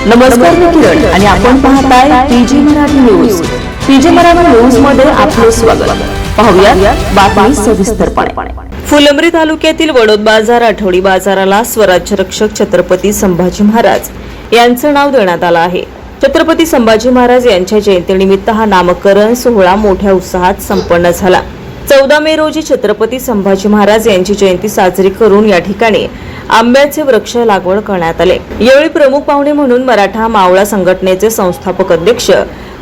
नमस्कार, मी किरण आणि आपण पाहताय PG Marathi news. PG Marathi news मध्ये आपले स्वागत. पाहूया बातमी सविस्तरपणे. फुलंब्री तालुक्यातील वडोद बाजार आठवडी बाजाराला स्वराज्य रक्षक छत्रपती संभाजी महाराज यांचं नाव देण्यात आलं आहे. छत्रपती संभाजी महाराज यांच्या जयंतीनिमित्त हा नामकरण सोहळा मोठ्या उत्साहात संपन्न झाला. 14 मे रोजी छत्रपती संभाजी महाराज यांची जयंती साजरी करून या ठिकाणी आंब्याचे वृक्ष लागवड करण्यात आले. यावेळी प्रमुख पाहुणे म्हणून मराठा मावळा संघटनेचे संस्थापक अध्यक्ष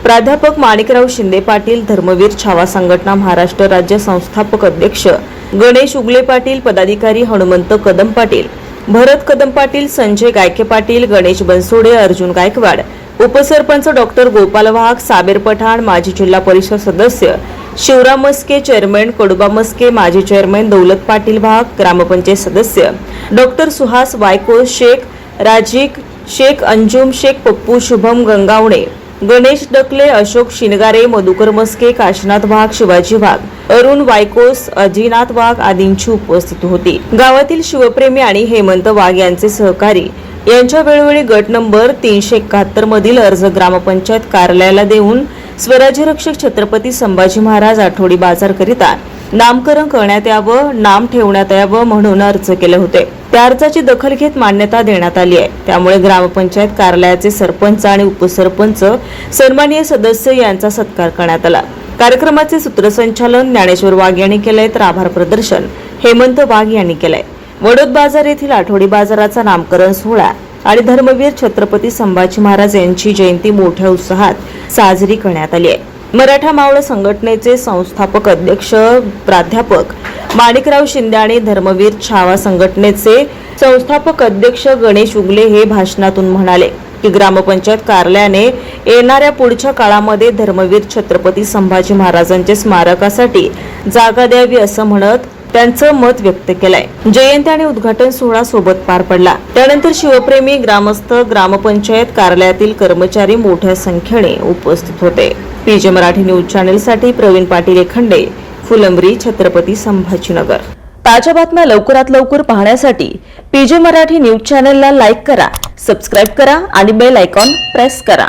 प्राध्यापक माणिकराव शिंदे पाटील, धर्मवीर छावा संघटना महाराष्ट्र राज्य संस्थापक अध्यक्ष गणेश उगले पाटील, पदाधिकारी हनुमंत कदम पाटील, भरत कदम पाटील, संजय गायके पाटील, गणेश बनसोडे, अर्जुन गायकवाड, उपसरपंच डॉक्टर गोपाल वाहक, साबेर पठाण, माजी जिल्हा परिषद सदस्य शिवराम मस्के, चेअरमॅन कडुबा मस्के, माजी चेअरमॅन दौलत पाटील वाहक, ग्रामपंचायत सदस्य डॉक्टर सुहास वायको, शेख राजिक शेख, अंजुम शेख, पप्पू शुभम गंगावणे, गणेश डकले, अशोक शिनगारे, मधुकर मस्के, काशीनाथ वाघ, शिवाजी वाघ, अरुण वायकोस, अजिनाथ वाघ आदींची उपस्थिती होती. गावातील शिवप्रेमी आणि हेमंत वाघ यांचे सहकारी यांच्या वेळोवेळी गट नंबर 371 मधील अर्ज ग्रामपंचायत कार्यालयाला देऊन स्वराज्य रक्षक छत्रपती संभाजी महाराज आठवडी बाजार करिता नामकरण करण्यात यावं, नाम ठेवण्यात यावं म्हणून अर्ज केले होते. त्या अर्जाची दखल घेत मान्यता देण्यात आली आहे. त्यामुळे ग्रामपंचायत कार्यालयाचे सरपंच आणि उपसरपंच, सन्माननीय सदस्य यांचा सत्कार करण्यात आला. कार्यक्रमाचे सूत्रसंचालन ज्ञानेश्वर वाघ यांनी केलंय, तर आभार प्रदर्शन हेमंत वाघ यांनी केलंय. वडोद बाजार येथील आठवडी बाजाराचा नामकरण सोहळा आणि धर्मवीर छत्रपती संभाजी महाराज यांची जयंती मोठ्या उत्साहात साजरी करण्यात आली आहे. मराठा मावळ संघटनेचे संस्थापक अध्यक्ष प्राध्यापक माणिकराव शिंदे आणि धर्मवीर छावा संघटनेचे संस्थापक अध्यक्ष गणेश उगले हे भाषणातून म्हणाले की ग्रामपंचायत कार्यालयाने येणाऱ्या पुढच्या काळामध्ये धर्मवीर छत्रपती संभाजी महाराजांच्या स्मारकासाठी जागा द्यावी असं म्हणत त्यांचं मत व्यक्त केलंय. जयंती आणि उद्घाटन सोहळा सोबत पार पडला. त्यानंतर शिवप्रेमी, ग्रामस्थ, ग्रामपंचायत कार्यालयातील कर्मचारी मोठ्या संख्येने उपस्थित होते. पीजे मराठी न्यूज चॅनलसाठी प्रवीण पाटील एखंडे, फुलंब्री, छत्रपती संभाजीनगर. ताज्या बातम्या लवकरात लवकर पाहण्यासाठी पीजे मराठी न्यूज चॅनलला लाईक करा, सबस्क्राईब करा आणि बेल आयकॉन प्रेस करा.